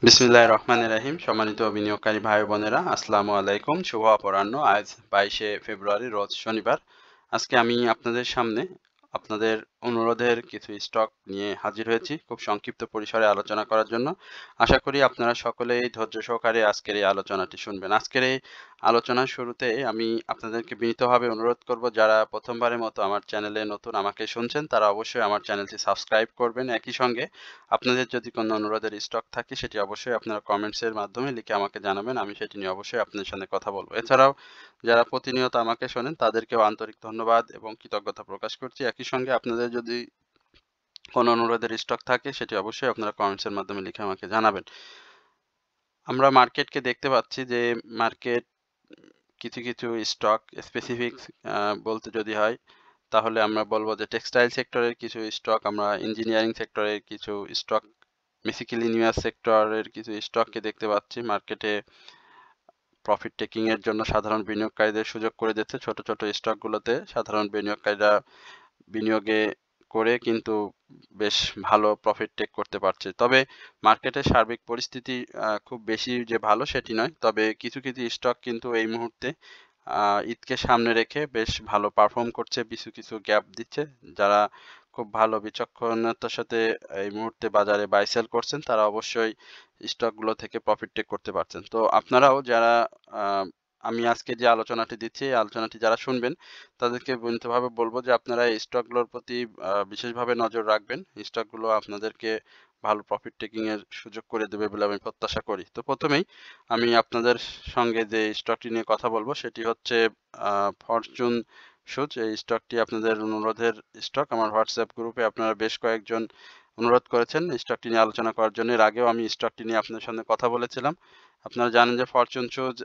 বিসমিল্লাহির রহমানির রহিম। সম্মানিত বিনিয়োগকারী ভাই বোনেরা, আসসালামু আলাইকুম। শুভ অপরাহ্ন। আজ 22শে ফেব্রুয়ারি, রোজ শনিবার। আজকে আমি আপনাদের সামনে আপনাদের অনুরোধের কিছু স্টক নিয়ে হাজির হয়েছি খুব সংক্ষিপ্ত পরিসরে আলোচনা করার জন্য। আশা করি আপনারা সকলেই ধৈর্য সহকারে আজকের এই আলোচনাটি শুনবেন। আজকের এই আলোচনার শুরুতে আমি আপনাদেরকে বিনীতভাবে অনুরোধ করব, যারা প্রথমবারের মতো আমার চ্যানেলে নতুন আমাকে শুনছেন, তারা অবশ্যই আমার চ্যানেলটি সাবস্ক্রাইব করবেন। একই সঙ্গে আপনাদের যদি কোনো অনুরোধের স্টক থাকে সেটি অবশ্যই আপনারা কমেন্টসের মাধ্যমে লিখে আমাকে জানাবেন। আমি সেটি নিয়ে অবশ্যই আপনাদের সাথে কথা বলবো। এছাড়াও যারা প্রতিনিয়ত আমাকে শোনেন তাদেরকেও আন্তরিক ধন্যবাদ এবং কৃতজ্ঞতা প্রকাশ করছি। একই সঙ্গে আপনাদের যদি কোনো অনুরোধের স্টক থাকে সেটি অবশ্যই আপনারা কমেন্টসের মাধ্যমে লিখে আমাকে জানাবেন। আমরা মার্কেটকে দেখতে পাচ্ছি যে মার্কেট কিছু স্টক স্পেসিফিক বলতে যদি হয়, তাহলে আমরা বলবো যে টেক্সটাইল সেক্টরের কিছু স্টক, আমরা ইঞ্জিনিয়ারিং সেক্টরের কিছু স্টক, মিসিলিনিয়াস সেক্টরের কিছু স্টককে দেখতে পাচ্ছি মার্কেটে প্রফিট টেকিং এর জন্য সাধারণ বিনিয়োগকারীদের সুযোগ করে দিচ্ছে। ছোট ছোট স্টকগুলোতে সাধারণ বিনিয়োগকারীরা বিনিয়োগে করে কিন্তু বেশ ভালো প্রফিট টেক করতে পারছে। তবে মার্কেটের সার্বিক পরিস্থিতি খুব বেশি যে ভালো সেটি নয়। তবে কিছু স্টক কিন্তু এই মুহূর্তে ঈদকে সামনে রেখে বেশ ভালো পারফর্ম করছে, কিছু গ্যাপ দিচ্ছে। যারা খুব ভালো বিচক্ষণতার সাথে এই মুহূর্তে বাজারে বাই সেল করছেন, তারা অবশ্যই স্টকগুলো থেকে প্রফিট টেক করতে পারছেন। তো আপনারাও যারা আমি আজকে যে আলোচনাটি দিচ্ছি, এই আলোচনাটি যারা শুনবেন তাদেরকে বিনীতভাবে বলবো যে আপনারা এই স্টকগুলোর প্রতি বিশেষভাবে নজর রাখবেন। স্টকগুলো আপনাদেরকে ভালো প্রফিট টেকিং এর সুযোগ করে দেবে বলে আমি প্রত্যাশা করি। তো প্রথমেই আমি আপনাদের সঙ্গে যে স্টকটি নিয়ে কথা বলবো সেটি হচ্ছে ফরচুন সুজ। এই স্টকটি আপনাদের অনুরোধের স্টক। আমার হোয়াটসঅ্যাপ গ্রুপে আপনারা বেশ কয়েকজন অনুরোধ করেছেন স্টকটি নিয়ে আলোচনা করার জন্য। এর আগেও আমি স্টকটি নিয়ে আপনাদের সঙ্গে কথা বলেছিলাম। আপনারা জানেন যে ফরচুন সুজ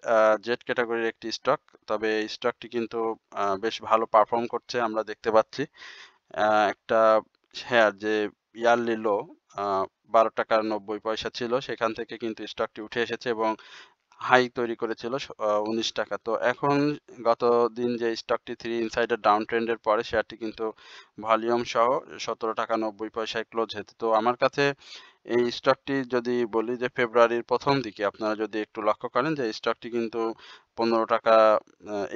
জেড ক্যাটাগরির একটি স্টক। তবে এই স্টকটি কিন্তু বেশ ভালো পারফর্ম করছে আমরা দেখতে পাচ্ছি। একটা শেয়ার যে ইয়ারলি লো ৳12.90 ছিল, সেখান থেকে কিন্তু স্টকটি উঠে এসেছে এবং হাই তৈরি করেছিল ৳19। তো এখন গত দিন যে স্টকটি 3 ইনসাইডার ডাউন ট্রেন্ড এর পরে শেয়ারটি কিন্তু ভলিউম সহ ৳17.90 ক্লোজ হয়েছে। তো আমার কাছে এই স্টকটি যদি বলি যে ফেব্রুয়ারির ১ম দিকে আপনারা যদি একটু লক্ষ্য করেন যে স্টকটি কিন্তু ৳15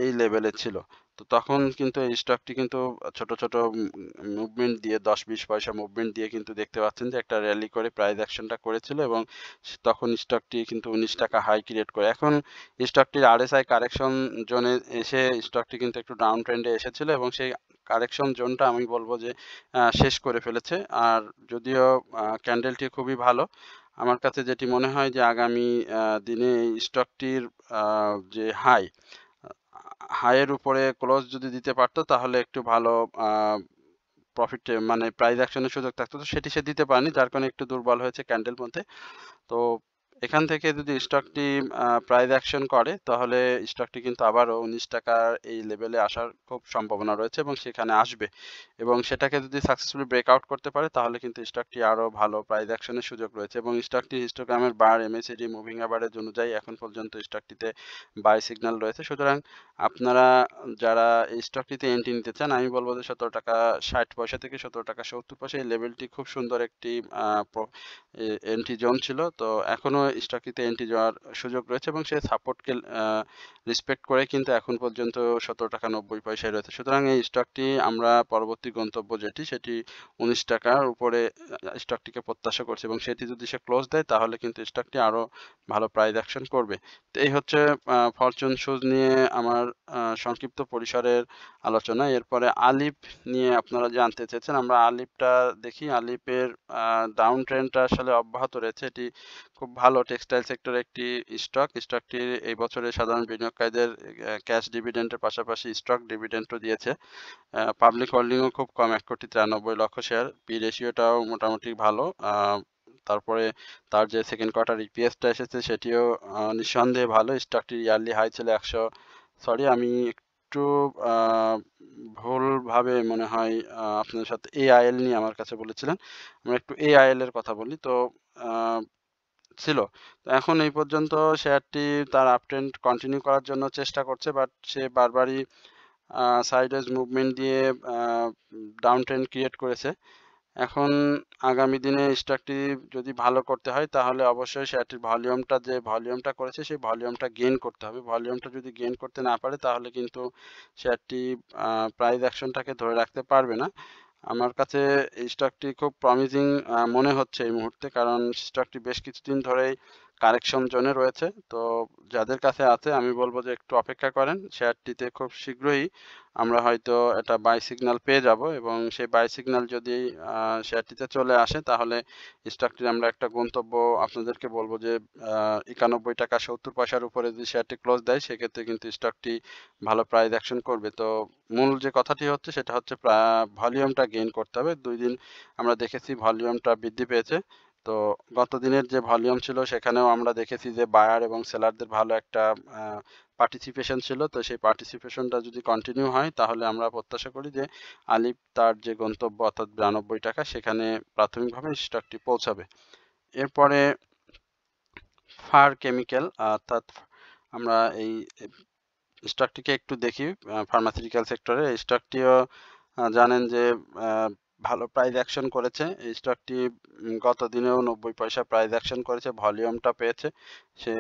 এই লেভেলে ছিল। তো তখন কিন্তু এই স্টকটি কিন্তু ছোট মুভমেন্ট দিয়ে ১০-২০ পয়সা মুভমেন্ট দিয়ে কিন্তু দেখতে পাচ্ছেন যে একটা র‍্যালি করে প্রাইস অ্যাকশনটা করেছিল এবং তখন স্টকটি কিন্তু ৳19 হাই ক্রিয়েট করে। এখন স্টকটির আরএসআই কারেকশন জোনে এসে স্টকটি কিন্তু একটু ডাউন ট্রেন্ডে এসেছিল এবং সেই কারেকশন জোনটা আমি বলব যে শেষ করে ফেলেছে। আর যদিও ক্যান্ডেলটি খুবই ভালো। আমার কাছে যেটি মনে হয় যে আগামী দিনে এই স্টকটির যে হাইয়ের উপরে ক্লোজ যদি দিতে পারত, তাহলে একটু ভালো আ প্রফিট মানে প্রাইস অ্যাকশন এর সুযোগ থাকতো। তো সেটি সে দিতে পারেনি। যার কারণে একটু দুর্বল হয়েছে ক্যান্ডেল মধ্যে। তো এখান থেকে যদি স্টকটি প্রাইস অ্যাকশন করে, তাহলে স্টকটি কিন্তু আবারও ৳19 এই লেভেলে আসার খুব সম্ভাবনা রয়েছে এবং সেখানে আসবে। এবং সেটাকে যদি সাকসেসফুলি ব্রেকআউট করতে পারে, তাহলে কিন্তু স্টকটি আরো ভালো প্রাইস অ্যাকশনের সুযোগ রয়েছে এবং স্টকটি হিস্টোগ্রামের বার, MACD মুভিং এভারেজ অনুযায়ী এখন পর্যন্ত স্টকটিতে বাই সিগন্যাল রয়েছে। সুতরাং আপনারা যারা এই স্টকটিতে এন্ট্রি নিতে চান, আমি বলব যে ৳17.60 থেকে ৳17.70 এই লেভেলটি খুব সুন্দর একটি আ প্র এন্ট্রি জোন ছিল। তো এখনো স্টকটিতে এন্ট্রি যাওয়ার সুযোগ রয়েছে এবং সে সাপোর্টকে রেসপেক্ট করে কিন্তু এখন পর্যন্ত ৳17.90 য় রয়েছে। সুতরাং এই স্টকটি আমরা পরবর্তী গন্তব্য যেটি, সেটি ৳19 র উপরে স্টকটিকে প্রত্যাশা করছি এবং সেটি যদি সে ক্লোজ দেয়, তাহলে কিন্তু স্টকটি আরো ভালো প্রাইস অ্যাকশন করবে। তো এই হচ্ছে ফরচুন সুজ নিয়ে আমার সংক্ষিপ্ত পরিসরের আলোচনা। এরপরে আলিফ নিয়ে আপনারা জানতে চেয়েছেন। আমরা আলিফটা দেখি। আলিফের ডাউন ট্রেন্ডটা আসলে অব্যাহত রয়েছে। এটি খুব ভালো টেক্সটাইল সেক্টরের একটি স্টক। স্টকটি এই বছরে সাধারণ বিনিয়োগকারীদের ক্যাশ ডিভিডেন্ডের পাশাপাশি স্টক ডিভিডেন্ডও দিয়েছে। পাবলিক হোল্ডিংও খুব কম, ১,৯৩,০০,০০০ শেয়ার। পি রেশিওটাও মোটামুটি ভালো। তারপরে তার যে সেকেন্ড কোয়ার্টার ইপিএসটা এসেছে সেটিও নিঃসন্দেহে ভালো। স্টকটির ইয়ারলি হাই ছিল আমি একটু আ ভুলভাবে মনে হয় আপনাদের সাথে এআইএল নিয়ে আমার কাছে বলেছিলেন। আমরা একটু এআইএল এর কথা বলি। তো আ ছিল। তো এখন এই পর্যন্ত শেয়ারটি তার আপট্রেন্ড কন্টিনিউ করার জন্য চেষ্টা করছে। বাট সে বারবারই সাইডওয়েজ মুভমেন্ট দিয়ে আ ডাউন ট্রেন্ড ক্রিয়েট করেছে। এখন আগামী দিনে স্টকটি যদি ভালো করতে হয় তাহলে অবশ্যই শেয়ারটির যে ভলিউমটা করেছে সেই ভলিউমটা গেইন করতে হবে। ভলিউমটা যদি গেইন করতে না পারে তাহলে কিন্তু শেয়ারটি প্রাইস অ্যাকশনটাকে ধরে রাখতে পারবে না। আমার কাছে এই স্টকটি খুব প্রমিজিং মনে হচ্ছে এই মুহূর্তে, কারণ স্টকটি বেশ কিছুদিন ধরেই কারেকশন জোনে রয়েছে। তো যাদের কাছে আছে আমি বলবো যে একটু অপেক্ষা করেন, শেয়ারটিতে খুব শীঘ্রই আমরা হয়তো একটা বাই সিগন্যাল পেয়ে যাব এবং সেই বাই সিগন্যাল যদি শেয়ারটিতে চলে আসে তাহলে স্টকটির আমরা একটা গন্তব্য আপনাদেরকে বলবো যে 91 টাকা 70 পয়সার উপরে যদি শেয়ারটি ক্লোজ দেয় সেক্ষেত্রে কিন্তু স্টকটি ভালো প্রাইস অ্যাকশন করবে। তো মূল যে কথাটি হচ্ছে সেটা হচ্ছে ভলিউমটা গেইন করতে হবে। 2 দিন আমরা দেখেছি ভলিউমটা বৃদ্ধি পেয়েছে। তো গত দিনের যে ভলিউম ছিল সেখানেও আমরা দেখেছি যে বায়ার এবং সেলারদের ভালো একটা পার্টিসিপেশন ছিল। তো সেই পার্টিসিপেশনটা যদি কন্টিনিউ হয় তাহলে আমরা প্রত্যাশা করি যে আলিফ তার যে গন্তব্য অর্থাৎ 92 টাকা সেখানে প্রাথমিকভাবে স্টকটি পৌঁছাবে। এরপরে ফার কেমিক্যাল অর্থাৎ আমরা এই স্টকটিকে একটু দেখি ফার্মাসিউটিক্যাল সেক্টরে। এই স্টকটিও জানেন যে ভালো প্রাইস অ্যাকশন করেছে। এই স্টকটি গত দিনেও 90 পয়সা প্রাইস অ্যাকশন করেছে, ভলিউমটা পেয়েছে। সে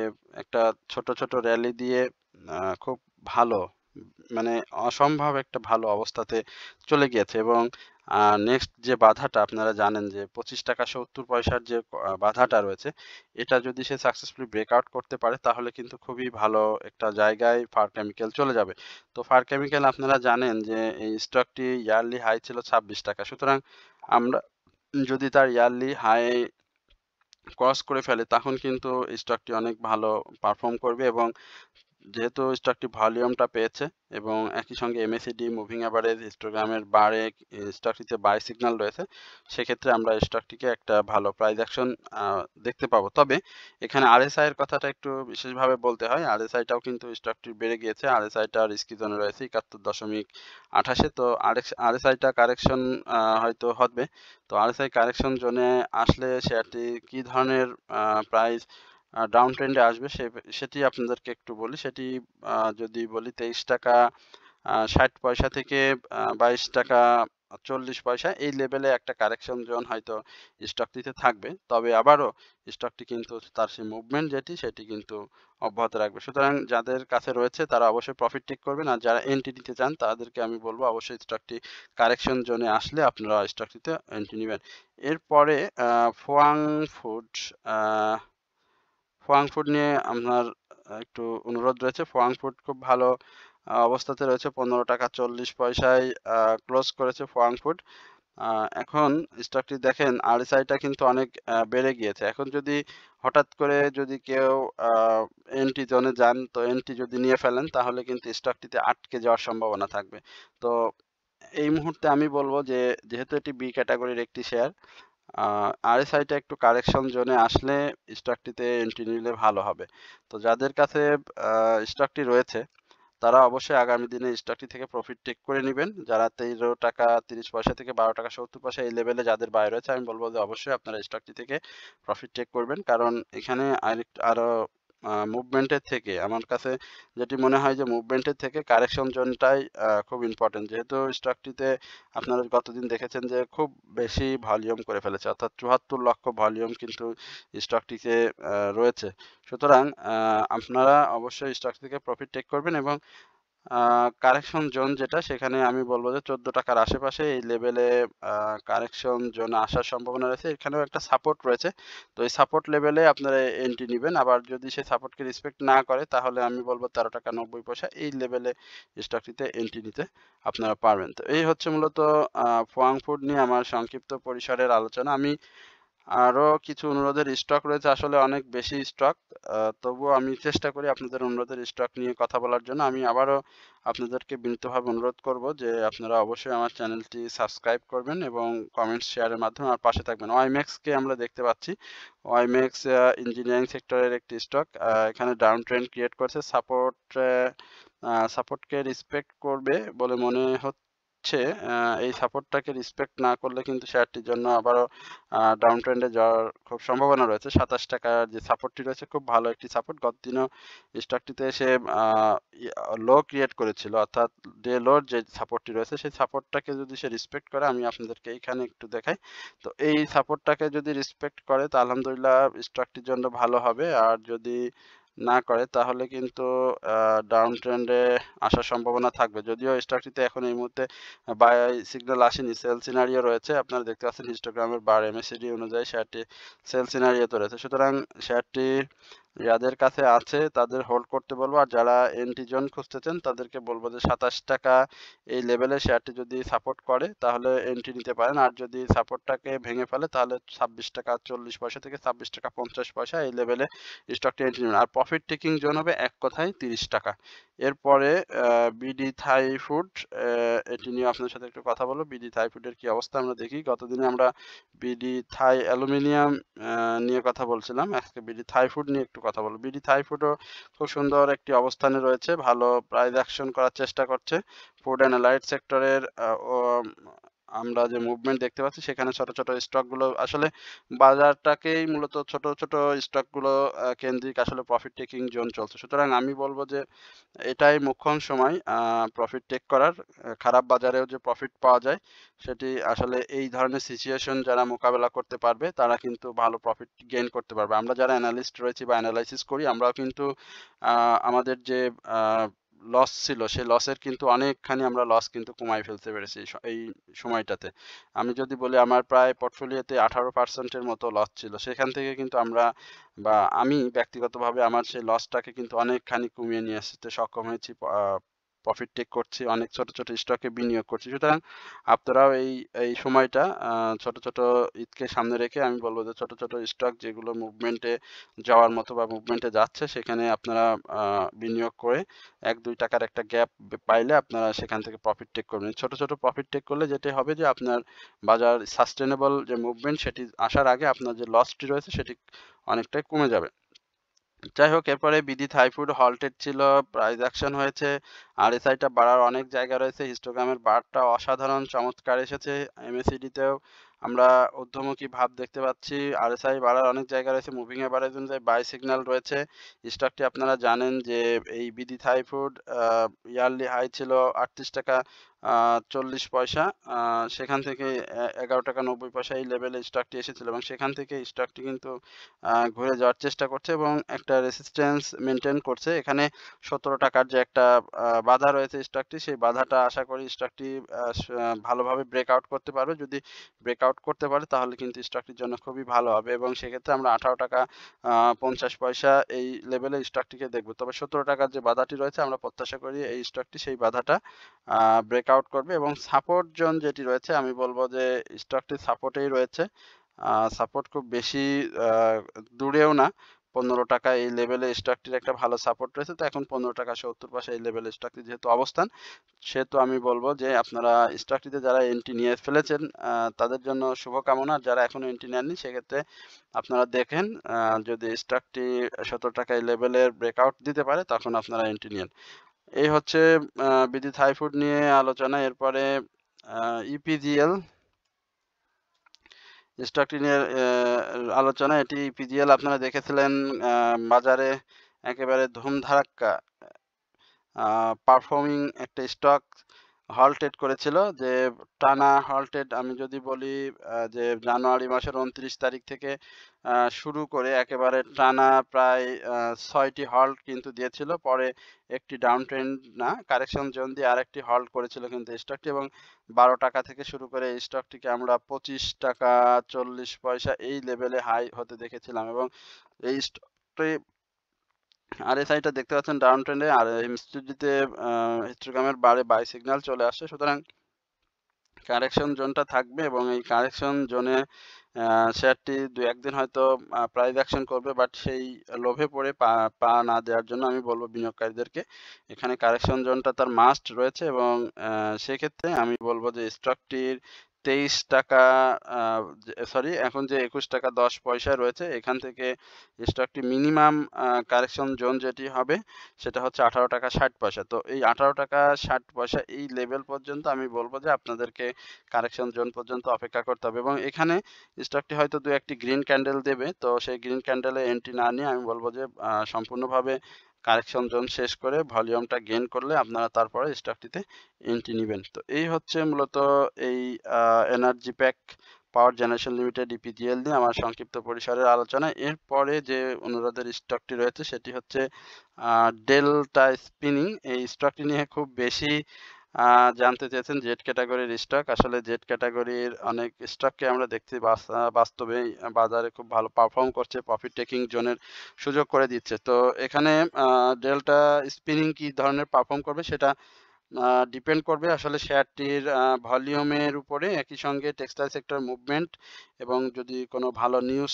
একটা ছোট ছোট র্যালি দিয়ে খুব ভালো মানে অসম্ভব একটা ভালো অবস্থাতে চলে গিয়েছে এবং নেক্সট যে বাধাটা আপনারা জানেন যে 25 টাকা 70 পয়সার যে বাধাটা রয়েছে, এটা যদি সে সাকসেসফুলি ব্রেকআউট করতে পারে তাহলে কিন্তু খুবই ভালো একটা জায়গায় ফার কেমিক্যাল চলে যাবে। তো ফার কেমিক্যাল আপনারা জানেন যে এই স্টকটি ইয়ারলি হাই ছিল 26 টাকা। সুতরাং আমরা যদি তার ইয়ারলি হাই ক্রস করে ফেলে তখন কিন্তু স্টকটি অনেক ভালো পারফর্ম করবে এবং যেহেতু স্টকটি ভলিউমটা পেয়েছে এবং একই সঙ্গে এমএসিডি মুভিং অ্যাভারেজ হিস্টোগ্রামের বারে স্টকটিতে বাই সিগন্যাল রয়েছে, সেক্ষেত্রে আমরা স্টকটিকে একটা ভালো প্রাইস অ্যাকশন দেখতে পাবো। তবে এখানে আরএসআই এর কথাটা একটু বিশেষভাবে বলতে হয়। আরএসআইটাও কিন্তু স্টকটি বেড়ে গিয়েছে। আরএসআইটা রিস্কি জোনে রয়েছে 71.28। তো আরএসআইটা কারেকশন হয়তো হবে। তো আরএসআই কারেকশন জোনে আসলে শেয়ারটি কি ধরনের প্রাইস ডাউন ট্রেন্ডে আসবে সেটি আপনাদেরকে একটু বলি। সেটি যদি বলি 23 টাকা 60 পয়সা থেকে 22 টাকা 40 পয়সা এই লেভেলে একটা কারেকশন জোন হয়তো স্টকটিতে থাকবে। তবে আবারও স্টকটি কিন্তু তার সেই মুভমেন্ট সেটি কিন্তু অব্যাহত রাখবে। সুতরাং যাদের কাছে রয়েছে তারা অবশ্যই প্রফিট টেক করবেন, আর যারা এন্ট্রি নিতে চান তাদেরকে আমি বলবো অবশ্যই স্টকটি কারেকশন জোনে আসলে আপনারা স্টকটিতে এন্ট্রি নিবেন। এরপরে ফোয়াং ফুড ফোয়াং ফুড নিয়ে আপনার একটু অনুরোধ রয়েছে। ফোয়াং ফুড খুব ভালো অবস্থাতে রয়েছে, 15 টাকা 40 পয়সায় ক্লোজ করেছে ফোয়াং ফুড। এখন স্টকটি দেখেন আরএসআইটা কিন্তু অনেক বেড়ে গিয়েছে। এখন যদি হঠাৎ করে যদি কেউ এন্ট্রি জোনে যান তো এন্ট্রি যদি নিয়ে ফেলেন তাহলে কিন্তু স্টকটিতে আটকে যাওয়ার সম্ভাবনা থাকবে। তো এই মুহূর্তে আমি বলবো যে যেহেতু এটি বি ক্যাটাগরির একটি শেয়ার, আরএসআইটা একটু কারেকশন জোনে আসলে স্টকটিতে এন্ট্রি নিলে ভালো হবে। তো যাদের কাছে স্টকটি রয়েছে তারা অবশ্যই আগামী দিনে স্টকটি থেকে প্রফিট টেক করে নিবেন। যারা 13 টাকা 30 পয়সা থেকে 12 টাকা 70 পয়সা এই লেভেলে যাদের বাই রয়েছে আমি বলবো যে অবশ্যই আপনারা স্টকটি থেকে প্রফিট টেক করবেন, কারণ এখানে আরো মুভমেন্টের থেকে আমার কাছে যেটি মনে হয় যে মুভমেন্টের থেকে কারেকশন জোনটাই খুব ইম্পর্টেন্ট। যেহেতু স্টকটিতে আপনারা গতদিন দেখেছেন যে খুব বেশি ভলিউম করে ফেলেছে, অর্থাৎ 74 লক্ষ ভলিউম কিন্তু স্টকটিতে রয়েছে। সুতরাং আপনারা অবশ্যই স্টক থেকে প্রফিট টেক করবেন এবং কারেকশন জোন যেটা সেখানে আমি বলবো যে 14 টাকার আশেপাশে এই লেভেলে কারেকশন জোন আসার সম্ভাবনা রয়েছে। এখানেও একটা সাপোর্ট রয়েছে। তো এই সাপোর্ট লেভেলে আপনারা এন্ট্রি নিবেন। আবার যদি সেই সাপোর্টকে রেসপেক্ট না করে তাহলে আমি বলবো 13 টাকা 90 পয়সা এই লেভেলে স্টকটিতে এন্ট্রি নিতে আপনারা পারবেন। তো এই হচ্ছে মূলত ফোয়াং ফুড নিয়ে আমার সংক্ষিপ্ত পরিসরের আলোচনা। আমি আরো কিছু অনুরোধের স্টক রয়েছে, আসলে অনেক বেশি স্টক, তবুও আমি চেষ্টা করি আপনাদের অনুরোধের স্টক নিয়ে কথা বলার জন্য। আমি আবারও আপনাদেরকে বিনীতভাবে অনুরোধ করব যে আপনারা অবশ্যই আমার চ্যানেলটি সাবস্ক্রাইব করবেন এবং কমেন্টস শেয়ারের মাধ্যমে আমার পাশে থাকবেন। ওয়াইম্যাক্সকে আমরা দেখতে পাচ্ছি। ওয়াইম্যাক্স ইঞ্জিনিয়ারিং সেক্টরের একটি স্টক, এখানে ডাউন ট্রেন্ড ক্রিয়েট করছে, সাপোর্টকে রেসপেক্ট করবে বলে মনে হচ্ছে। দিচ্ছে, এই সাপোর্টটাকে রেসপেক্ট না করলে কিন্তু শেয়ারটির জন্য আবারও ডাউন ট্রেন্ডে যাওয়ার খুব সম্ভাবনা রয়েছে। 27 টাকার যে সাপোর্টটি রয়েছে খুব ভালো একটি সাপোর্ট। গত দিনও স্টকটিতে এসে লো ক্রিয়েট করেছিল, অর্থাৎ ডে লোর যে সাপোর্টটি রয়েছে সেই সাপোর্টটাকে যদি সে রেসপেক্ট করে, আমি আপনাদেরকে এইখানে একটু দেখাই। তো এই সাপোর্টটাকে যদি রেসপেক্ট করে তো আলহামদুলিল্লাহ স্টকটির জন্য ভালো হবে। আর যদি না করে তাহলে কিন্তু ডাউন ট্রেন্ডে আসার সম্ভাবনা থাকবে। যদিও স্টকটিতে এখন এই মুহূর্তে বাই সিগন্যাল আসেনি, সেল সিনারিও রয়েছে। আপনারা দেখতে পাচ্ছেন হিস্টোগ্রামের বার MACD অনুযায়ী শেয়ারটি সেল সিনারিওতে রয়েছে। সুতরাং শেয়ারটি যাদের কাছে আছে তাদের হোল্ড করতে বলবো, আর যারা এন্ট্রি জোন খুঁজতেছেন তাদেরকে বলবো যে 27 টাকা এই লেভেলে শেয়ারটি যদি সাপোর্ট করে তাহলে এন্ট্রি নিতে পারেন। আর যদি সাপোর্টটাকে ভেঙে ফেলে তাহলে 26 টাকা 40 পয়সা থেকে 26 টাকা 50 পয়সা এই লেভেলে স্টকটি এন্ট্রি নেবেন। আর প্রফিট টেকিং জোন হবে এক কথায় 30 টাকা। এরপরে বিডি থাই ফুড, এটি নিয়ে আপনার সাথে একটু কথা বলবো। বিডি থাই ফুডের কি অবস্থা আমরা দেখি। গতদিনে আমরা বিডি থাই অ্যালুমিনিয়াম নিয়ে কথা বলছিলাম, আজকে বিডি থাই ফুড নিয়ে একটু কথা বলবো। বিডি থাই ফুডও খুব সুন্দর একটি অবস্থানে রয়েছে, ভালো প্রাইস অ্যাকশন করার চেষ্টা করছে। ফুড অ্যান্ড লাইট সেক্টরের আমরা যে মুভমেন্ট দেখতে পাচ্ছি সেখানে ছোট ছোট স্টকগুলো আসলে বাজারটাকেই মূলত ছোট ছোট স্টকগুলো কেন্দ্রিক আসলে প্রফিট টেকিং জোন চলছে। সুতরাং আমি বলবো যে এটাই মোক্ষম সময় প্রফিট টেক করার। খারাপ বাজারেও যে প্রফিট পাওয়া যায় সেটি আসলে এই ধরনের সিচুয়েশন যারা মোকাবেলা করতে পারবে তারা কিন্তু ভালো প্রফিট গেইন করতে পারবে। আমরা যারা অ্যানালিস্ট রয়েছি বা অ্যানালাইসিস করি আমরাও কিন্তু আমাদের যে লস ছিল সেই লসের কিন্তু অনেকখানি আমরা লস কিন্তু কমাই ফেলতে পেরেছি এই সময়টাতে। আমি যদি বলি আমার প্রায় পোর্টফোলিওতে 18% মতো লস ছিল, সেখান থেকে কিন্তু আমরা বা আমি ব্যক্তিগতভাবে আমার সেই লসটাকে কিন্তু অনেকখানি কমিয়ে নিয়ে আসতে সক্ষম হয়েছি। প্রফিট টেক করছি, অনেক ছোট ছোট স্টকে বিনিয়োগ করছি। সুতরাং আপনারাও এই সময়টা ছোট ছোট ঈদকে সামনে রেখে আমি বলবো যে ছোট ছোট স্টক যেগুলো মুভমেন্টে যাওয়ার মতো বা মুভমেন্টে যাচ্ছে সেখানে আপনারা বিনিয়োগ করে 1-2 টাকার একটা গ্যাপ পাইলে আপনারা সেখান থেকে প্রফিট টেক করবেন। ছোট ছোট প্রফিট টেক করলে যেটি হবে যে আপনার বাজার সাস্টেনেবল যে মুভমেন্ট সেটি আসার আগে আপনার যে লসটি রয়েছে সেটি অনেকটাই কমে যাবে। যাই হোক, এরপরে বিডি থাই ফুড হল্টেড ছিল, প্রাইস অ্যাকশন হয়েছে। RSIটা বাড়ার অনেক জায়গা রয়েছে, হিস্টোগ্রামের বারটা অসাধারণ চমৎকার এসেছে। MACD-তেও আমরা ঊর্ধ্বমুখী ভাব দেখতে পাচ্ছি। RSI বাড়ার অনেক জায়গা রয়েছে, মুভিং এভারেজ অনুযায়ী বাই সিগন্যাল রয়েছে। স্টকটি আপনারা জানেন যে এই BD Thai food yearly high ছিল 38 টাকা 40 পয়সা, সেখান থেকে 11 টাকা 90 পয়সা এই লেভেলে স্টকটি এসেছিল এবং সেখান থেকে স্টকটি কিন্তু ঘুরে যাওয়ার চেষ্টা করছে এবং একটা রেসিস্ট্যান্স মেনটেন করছে। এখানে 17 টাকার যে একটা বাধা রয়েছে স্টকটি, সেই বাধাটা আশা করি স্টকটি ভালোভাবে ব্রেকআউট করতে পারবে। যদি ব্রেকআউট করতে পারে তাহলে কিন্তু স্টকটির জন্য খুবই ভালো হবে এবং সেক্ষেত্রে আমরা 18 টাকা 50 পয়সা এই লেভেলে স্টকটিকে দেখব। তবে 17 টাকার যে বাধাটি রয়েছে আমরা প্রত্যাশা করি এই স্টকটি সেই বাধাটা ব্রেকআউট করবে এবং সাপোর্ট জোন যেটি রয়েছে আমি বলবো যে স্টকটি সাপোর্টেই রয়েছে। সাপোর্ট খুব বেশি দূরেও না, 15 টাকা এই লেভেলে স্টকটির একটা ভালো সাপোর্ট রয়েছে। তো এখন 15 টাকা 70 পয়সা এই লেভেলে স্টকটি যেহেতু অবস্থান, সেহেতু আমি বলবো যে আপনারা স্টকটিতে যারা এন্ট্রি নিয়ে ফেলেছেন তাদের জন্য শুভকামনা। যারা এখনো এন্ট্রি নেননি সেক্ষেত্রে আপনারা দেখেন, যদি স্টকটি 17 টাকা এই লেভেলের ব্রেকআউট দিতে পারে তখন আপনারা এন্ট্রি নিন। এই হচ্ছে বিডি থাই ফুড নিয়ে আলোচনা। এরপরে ইপিজিএল স্টকটি নিয়ে আলোচনা। এটি ইপিজিএল আপনারা দেখেছিলেন বাজারে একেবারে ধুমধারাক্কা পারফর্মিং একটা স্টক হল্টেড করেছিল, যে টানা হল্টেড। আমি যদি বলি যে জানুয়ারি মাসের 29 তারিখ থেকে শুরু করে একেবারে টানা প্রায় 6টি হল্ট কিন্তু দিয়েছিল। পরে একটি ডাউন ট্রেন্ড না কারেকশন জোন দিয়ে আরেকটি হল্ট করেছিল কিন্তু স্টকটি এবং 12 টাকা থেকে শুরু করে এই স্টকটিকে আমরা 25 টাকা 40 পয়সা এই লেভেলে হাই হতে দেখেছিলাম এবং এই স্টকটি RSI-টা দেখতে পাচ্ছেন ডাউন ট্রেন্ডে, আর MACD-তে হিস্টোগ্রামের বারে বাই সিগন্যাল চলে আসছে। সুতরাং কারেকশন জোনটা থাকবে এবং এই কারেকশন জোনে শেয়ারটি 2-1 দিন হয়তো প্রাইস অ্যাকশন করবে, বাট সেই লোভে পড়ে পা না দেওয়ার জন্য আমি বলবো বিনিয়োগকারীদেরকে এখানে কারেকশন জোনটা তার মাস্ট রয়েছে এবং সেক্ষেত্রে আমি বলবো যে স্টকটির 23 টাকা সরি এখন যে 21 টাকা 10 পয়সা রয়েছে এখান থেকে স্টকটি মিনিমাম কারেকশন জোন যেটি হবে সেটা হচ্ছে 18 টাকা 60 পয়সা। তো এই 18 টাকা 60 পয়সা এই লেভেল পর্যন্ত আমি বলব যে আপনাদেরকে কারেকশন জোন পর্যন্ত অপেক্ষা করতে হবে এবং এখানে স্টকটি হয়তো 2-1টি গ্রিন ক্যান্ডেল দেবে। তো সেই গ্রিন ক্যান্ডেলে এন্ট্রি না নিয়ে আমি বলব যে সম্পূর্ণভাবে কারেকশন জোন শেষ করে ভলিউমটা গেইন করলে আপনারা তারপরে স্টকটিতে এন্ট্রি নিবেন। তো এই হচ্ছে মূলত এই এনার্জি প্যাক পাওয়ার জেনারেশন লিমিটেড ইপিজিএল নিয়ে আমার সংক্ষিপ্ত পরিসরের আলোচনা। এরপরে যে অনুরোধের স্টকটি রয়েছে সেটি হচ্ছে ডেল্টা স্পিনিং। এই স্টকটি নিয়ে খুব বেশি জানতে চেয়েছেন জেড ক্যাটাগরির স্টক। আসলে জেড ক্যাটাগরির অনেক স্টককে আমরা দেখছি বাস্তবে বাজারে খুব ভালো পারফর্ম করছে, প্রফিট টেকিং জোনের সুযোগ করে দিচ্ছে। তো এখানে ডেল্টা স্পিনিং কি ধরনের পারফর্ম করবে সেটা ডিপেন্ড করবে আসলে শেয়ারটির ভলিউমের উপরে, একই সঙ্গে টেক্সটাইল সেক্টর মুভমেন্ট এবং যদি কোনো ভালো নিউজ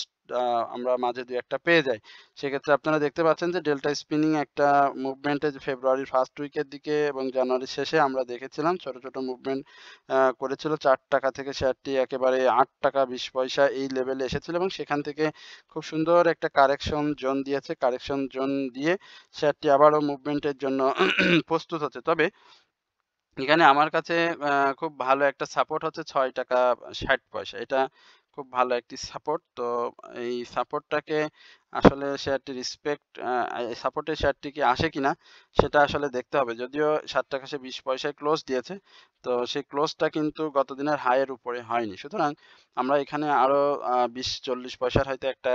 আমরা মাঝে দুই একটা পেয়ে যাই সেক্ষেত্রে আপনারা দেখতে পাচ্ছেন যে ডেল্টা স্পিনিং একটা মুভমেন্টে ফেব্রুয়ারির ফার্স্ট উইকের দিকে এবং জানুয়ারির শেষে আমরা দেখেছিলাম ছোট ছোট মুভমেন্ট করেছিল 4 টাকা থেকে শেয়ারটি একেবারে 8 টাকা 20 পয়সা এই লেভেলে এসেছিল এবং সেখান থেকে খুব সুন্দর একটা কারেকশন জোন দিয়েছে। কারেকশন জোন দিয়ে শেয়ারটি আবারও মুভমেন্টের জন্য প্রস্তুত হচ্ছে। তবে এখানে আমার কাছে খুব ভালো একটা সাপোর্ট হচ্ছে ৬ টাকা ৬০ পয়সা। এটা খুব ভালো একটি সাপোর্ট। তো এই সাপোর্টটাকে আসলে শেয়ারটি রেসপেক্ট এই সাপোর্টের শেয়ারটি কি আসে কিনা সেটা আসলে দেখতে হবে। যদিও ৭ টাকা ২০ পয়সায় ক্লোজ দিয়েছে। তো সেই ক্লোজটা কিন্তু গত দিনের হাইয়ের উপরে হয়নি। সুতরাং আমরা এখানে আরো ২০-৪০ পয়সার হয়তো একটা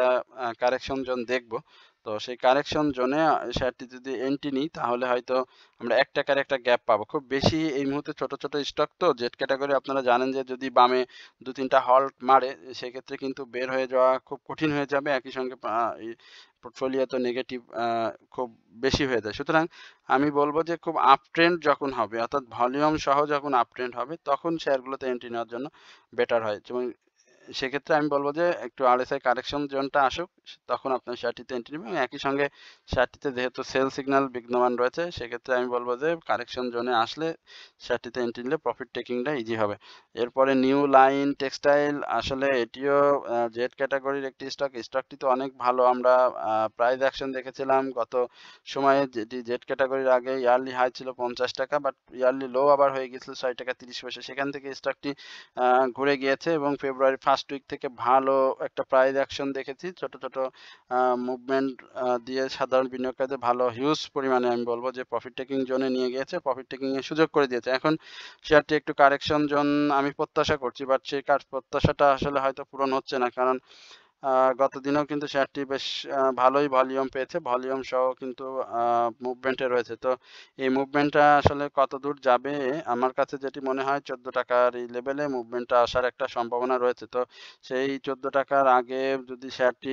কারেকশন জোন দেখব। তো সেই কারেকশন জোনে শেয়ারটি যদি এন্ট্রি নিই তাহলে হয়তো আমরা ১ টাকার একটা গ্যাপ পাবো। খুব বেশি এই মুহূর্তে ছোট ছোট স্টক তো জেড ক্যাটাগরি আপনারা জানেন যে যদি বামে ২-৩টা হল্ট মারে সেক্ষেত্রে কিন্তু বের হয়ে যাওয়া খুব কঠিন হয়ে যাবে। একই সঙ্গে পোর্টফোলিওতে নেগেটিভ খুব বেশি হয়ে যায়। সুতরাং আমি বলব যে খুব আপ ট্রেন্ড যখন হবে অর্থাৎ ভলিউম সহ যখন আপ ট্রেন্ড হবে তখন শেয়ারগুলোতে এন্ট্রি নেওয়ার জন্য বেটার হয়। যেমন সেক্ষেত্রে আমি বলব যে একটু আরএসআই কারেকশন জোনটা আসুক তখন আপনার শেয়ারটিতে এন্ট্রি নেবেন এবং একই সঙ্গে শেয়ারটিতে যেহেতু সেল সিগন্যাল বিদ্যমান রয়েছে সেক্ষেত্রে আমি বলব যে কারেকশন জোনে আসলে শেয়ারটিতে এন্ট্রি নিলে প্রফিট টেকিংটা ইজি হবে। এরপরে নিউ লাইন টেক্সটাইল আসলে এটিও জেড ক্যাটাগরির একটি স্টক। স্টকটি তো অনেক ভালো, আমরা প্রাইস অ্যাকশন দেখেছিলাম গত সময়ে যেটি জেড ক্যাটাগরির আগে ইয়ারলি হাই ছিল 50 টাকা বাট ইয়ারলি লো আবার হয়ে গেছিল ৬ টাকা ৩০ পয়সা। সেখান থেকে স্টকটি ঘুরে গিয়েছে এবং ফেব্রুয়ারি ফার্স্ট উইক থেকে ভালো একটা প্রাইস অ্যাকশন দেখেছি। ছোট ছোট মুভমেন্ট দিয়ে সাধারণ বিনিয়োগকারীদের ভালো হিউজ পরিমাণে আমি বলব যে প্রফিট টেকিং জোনে নিয়ে গিয়েছে, প্রফিট টেকিং এর সুযোগ করে দিয়েছে। এখন শেয়ারটি একটু কারেকশন জোন আমি প্রত্যাশা করছি বাট সেই প্রত্যাশাটা আসলে হয়তো পূরণ হচ্ছে না, কারণ গত দিনেও কিন্তু শেয়ারটি বেশ ভালোই ভলিউম পেয়েছে, ভলিউম সহ কিন্তু মুভমেন্টে রয়েছে। তো এই মুভমেন্টটা আসলে কতদূর যাবে আমার কাছে যেটি মনে হয় ১৪ টাকার এই লেভেলে মুভমেন্টটা আসার একটা সম্ভাবনা রয়েছে। তো সেই ১৪ টাকার আগে যদি শেয়ারটি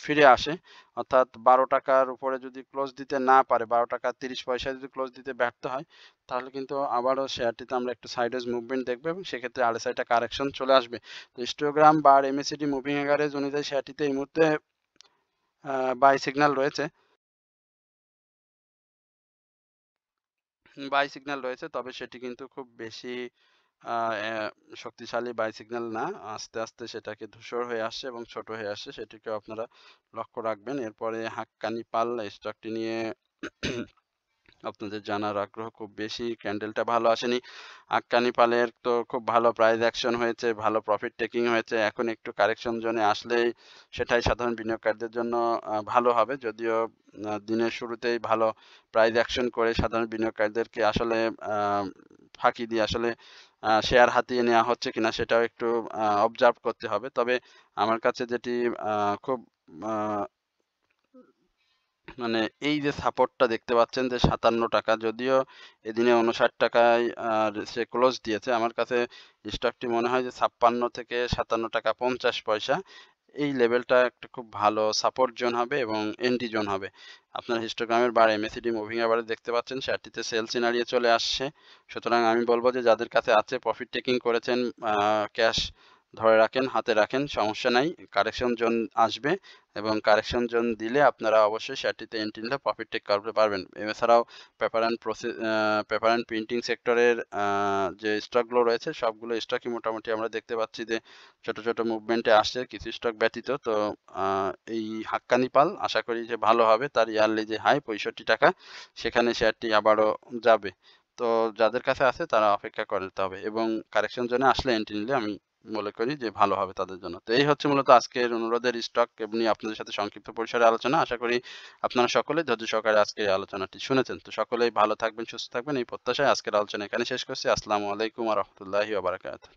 ফিরে আসে অর্থাৎ ১২ টাকার উপরে যদি ক্লোজ দিতে না পারে, ১২ টাকা ৩০ পয়সায় যদি ক্লোজ দিতে ব্যর্থ হয় তাহলে কিন্তু আবারও শেয়ারটিতে আমরা একটু সাইডওয়েজ মুভমেন্ট দেখবো এবং সেক্ষেত্রে আরএসআইটা কারেকশন চলে আসবে। তো হিস্টোগ্রাম বা এমএসিডি মুভিং অ্যাভারেজ অনুযায়ী শেয়ারটিতে এই মুহূর্তে বাই সিগন্যাল রয়েছে, তবে সেটি কিন্তু খুব বেশি শক্তিশালী বাই সিগন্যাল না। আস্তে আস্তে সেটাকে ধূসর হয়ে আসছে এবং ছোট হয়ে আসছে, সেটিকেও আপনারা লক্ষ্য রাখবেন। এরপরে হাক্কানি পাল স্টকটি নিয়ে আপনাদের জানার আগ্রহ খুব বেশি। ক্যান্ডেলটা ভালো আসেনি। হাক্কানি পালের তো খুব ভালো প্রাইস অ্যাকশন হয়েছে, ভালো প্রফিট টেকিং হয়েছে। এখন একটু কারেকশন জোনে আসলেই সেটাই সাধারণ বিনিয়োগকারীদের জন্য ভালো হবে। যদিও দিনের শুরুতেই ভালো প্রাইস অ্যাকশন করে সাধারণ বিনিয়োগকারীদেরকে আসলে ফাঁকি দিয়ে আসলে শেয়ার হাতিয়ে নেওয়া হচ্ছে কিনা সেটাও একটু অবজার্ভ করতে হবে। তবে আমার কাছে যেটি খুব মানে এই যে সাপোর্টটা দেখতে পাচ্ছেন যে ৫৭ টাকা, যদিও এদিনে ৫৯ টাকায় সে ক্লোজ দিয়েছে, আমার কাছে স্টকটি মনে হয় যে ৫৬ থেকে ৫৭ টাকা ৫০ পয়সা এই লেভেলটা একটা খুব ভালো সাপোর্ট জোন হবে এবং এন্ট্রি জোন হবে। আপনার হিস্টোগ্রামের বার এমএসিডি মুভিং অ্যাভারেজ দেখতে পাচ্ছেন শেয়ারটিতে সেল সিনারিও চলে আসছে। সুতরাং আমি বলবো যে যাদের কাছে আছে প্রফিট টেকিং করেছেন ক্যাশ ধরে রাখেন, হাতে রাখেন, সমস্যা নাই। কারেকশন জোন আসবে, এবং কারেকশন জোন দিলে আপনারা অবশ্যই শেয়ারটিতে এন্ট্রি নিলে প্রফিট টেক করতে পারবেন। এছাড়াও পেপার অ্যান্ড প্রিন্টিং সেক্টরের যে স্টকগুলো রয়েছে সবগুলো স্টকই মোটামুটি আমরা দেখতে পাচ্ছি যে ছোট ছোট মুভমেন্টে আসছে কিছু স্টক ব্যতীত। তো এই হাক্কানি পাল আশা করি যে ভালো হবে, তার ইয়ারলি যে হাই 65 টাকা সেখানে শেয়ারটি আবারও যাবে। তো যাদের কাছে আছে তারা অপেক্ষা করতে হবে এবং কারেকশন জোনে আসলে এন্ট্রি নিলে আমি মনে করি যে ভালো হবে তাদের জন্য। তো এই হচ্ছে মূলত আজকের অনুরোধের স্টক নিয়ে আপনাদের সাথে সংক্ষিপ্ত পরিসরে আলোচনা। আশা করি আপনারা সকলে ধৈর্য সহকারে আজকে এই আলোচনাটি শুনেছেন। তো সকলেই ভালো থাকবেন, সুস্থ থাকবেন এই প্রত্যাশায় আজকের আলোচনা এখানে শেষ করছি। আসসালামু আলাইকুম ওয়া রাহমাতুল্লাহি ওয়া বারাকাতুহু।